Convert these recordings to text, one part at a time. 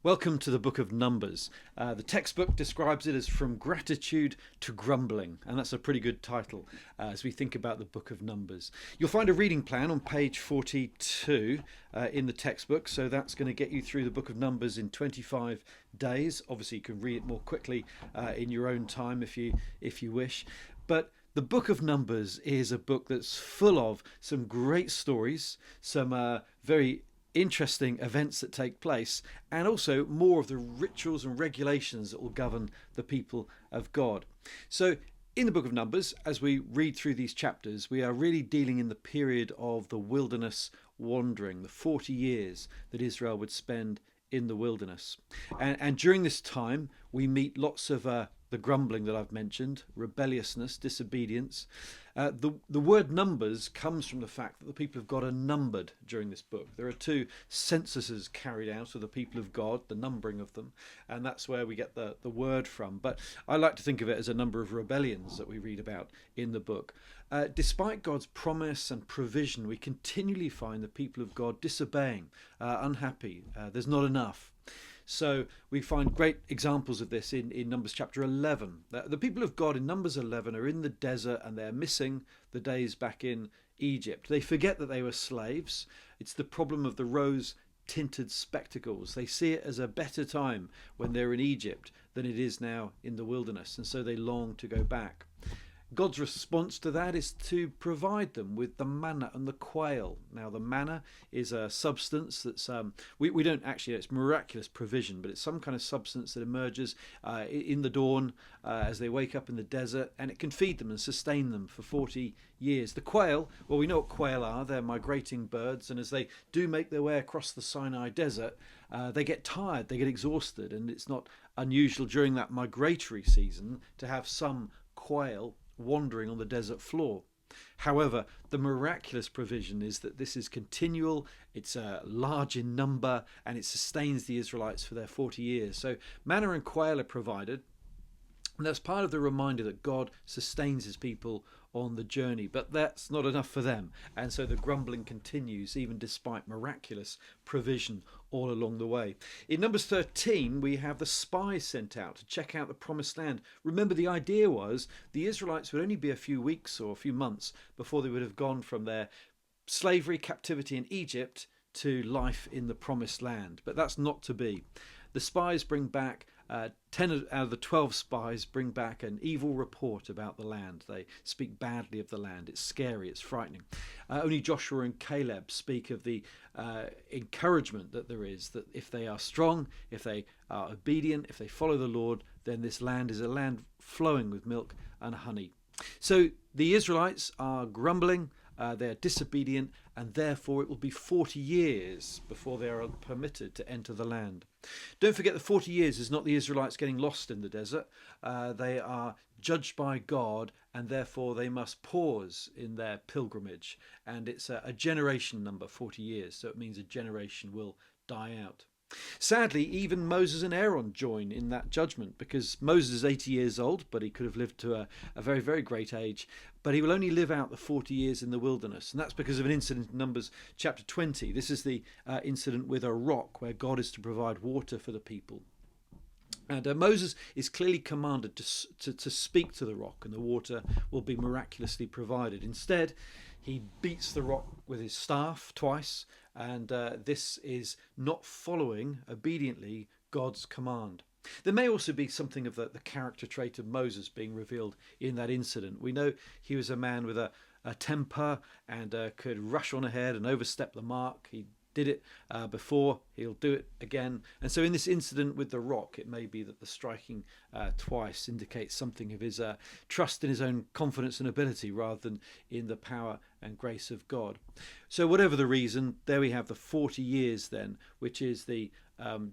Welcome to the book of Numbers. The textbook describes it as From Gratitude to Grumbling, and that's a pretty good title as we think about the book of Numbers. You'll find a reading plan on page 42 in the textbook, so that's going to get you through the book of Numbers in 25 days. Obviously, you can read it more quickly in your own time if you wish. But the book of Numbers is a book that's full of some great stories, some very interesting events that take place, and also more of the rituals and regulations that will govern the people of God. So in the book of Numbers, as we read through these chapters, we are really dealing in the period of the wilderness wandering, the 40 years that Israel would spend in the wilderness. And during this time, we meet lots of the grumbling that I've mentioned, rebelliousness, disobedience. The word numbers comes from the fact that the people of God are numbered during this book. There are two censuses carried out of the people of God, the numbering of them, and that's where we get the word from. But I like to think of it as a number of rebellions that we read about in the book. Despite God's promise and provision, we continually find the people of God disobeying, unhappy. There's not enough. So we find great examples of this in Numbers chapter 11. The people of God in Numbers 11 are in the desert and they're missing the days back in Egypt. They forget that they were slaves. It's the problem of the rose-tinted spectacles. They see it as a better time when they're in Egypt than it is now in the wilderness, and so they long to go back. God's response to that is to provide them with the manna and the quail. Now, the manna is a substance that's, we don't actually, it's miraculous provision, but it's some kind of substance that emerges in the dawn as they wake up in the desert, and it can feed them and sustain them for 40 years. The quail, well, we know what quail are. They're migrating birds, and as they do make their way across the Sinai desert, they get tired, they get exhausted, and it's not unusual during that migratory season to have some quail wandering on the desert floor. However, the miraculous provision is that this is continual, it's large in number, and it sustains the Israelites for their 40 years. So manna and quail are provided, and that's part of the reminder that God sustains his people on the journey. But that's not enough for them, and so the grumbling continues even despite miraculous provision all along the way. In Numbers 13, we have the spies sent out to check out the promised land. Remember, the idea was the Israelites would only be a few weeks or a few months before they would have gone from their slavery, captivity in Egypt to life in the promised land. But that's not to be. The spies bring back 10 out of the 12 spies bring back an evil report about the land. They speak badly of the land. It's scary, it's frightening. Only Joshua and Caleb speak of the encouragement that there is, that if they are strong, if they are obedient, if they follow the Lord, then this land is a land flowing with milk and honey. So the Israelites are grumbling, they're disobedient, and therefore it will be 40 years before they are permitted to enter the land. Don't forget, the 40 years is not the Israelites getting lost in the desert. They are judged by God, and therefore they must pause in their pilgrimage. And it's a generation number, 40 years, so it means a generation will die out. Sadly, even Moses and Aaron join in that judgment, because Moses is 80 years old, but he could have lived to a very, very great age. But he will only live out the 40 years in the wilderness. And that's because of an incident in Numbers chapter 20. This is the incident with a rock where God is to provide water for the people. And Moses is clearly commanded to speak to the rock, and the water will be miraculously provided. Instead, he beats the rock with his staff twice, and this is not following obediently God's command. There may also be something of the character trait of Moses being revealed in that incident. We know he was a man with a temper and could rush on ahead and overstep the mark. He did it before, he'll do it again. And so in this incident with the rock, it may be that the striking twice indicates something of his trust in his own confidence and ability rather than in the power and grace of God. So whatever the reason, there we have the 40 years then, which is the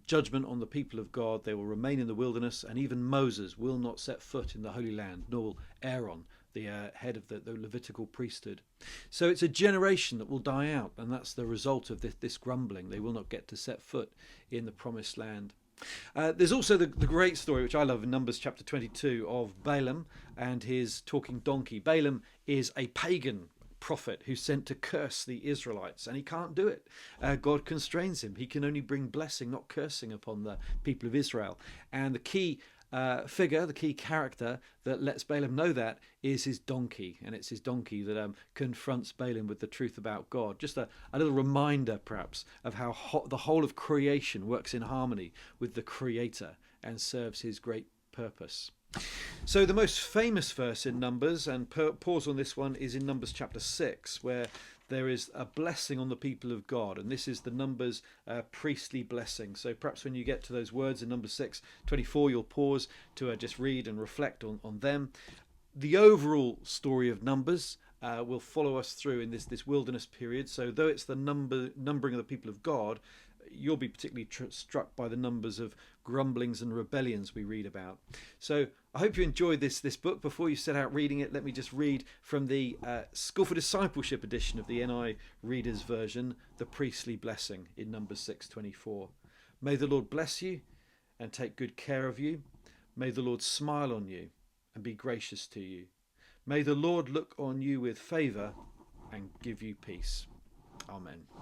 judgment on the people of God. They will remain in the wilderness, and even Moses will not set foot in the Holy Land, nor will Aaron, the head of the Levitical priesthood. So it's a generation that will die out, and that's the result of this grumbling. They will not get to set foot in the promised land. There's also the great story, which I love, in Numbers chapter 22, of Balaam and his talking donkey. Balaam is a pagan prophet who's sent to curse the Israelites, and he can't do it. God constrains him. He can only bring blessing, not cursing, upon the people of Israel. And the key figure, the key character that lets Balaam know that is his donkey, and it's his donkey that confronts Balaam with the truth about God. Just a little reminder, perhaps, of how the whole of creation works in harmony with the Creator and serves his great purpose. So the most famous verse in Numbers, and pause on this one, is in Numbers chapter 6, where there is a blessing on the people of God, and this is the Numbers priestly blessing. So perhaps when you get to those words in Numbers 6:24, you'll pause to just read and reflect on them. The overall story of Numbers will follow us through in this wilderness period. So though it's the numbering of the people of God, you'll be particularly struck by the numbers of grumblings and rebellions we read about. So I hope you enjoyed this book. Before you set out reading it, let me just read from the School for Discipleship edition of the NI Reader's Version, the priestly blessing in Numbers 6:24. May the Lord bless you and take good care of you. May the Lord smile on you and be gracious to you. May the Lord look on you with favour and give you peace. Amen.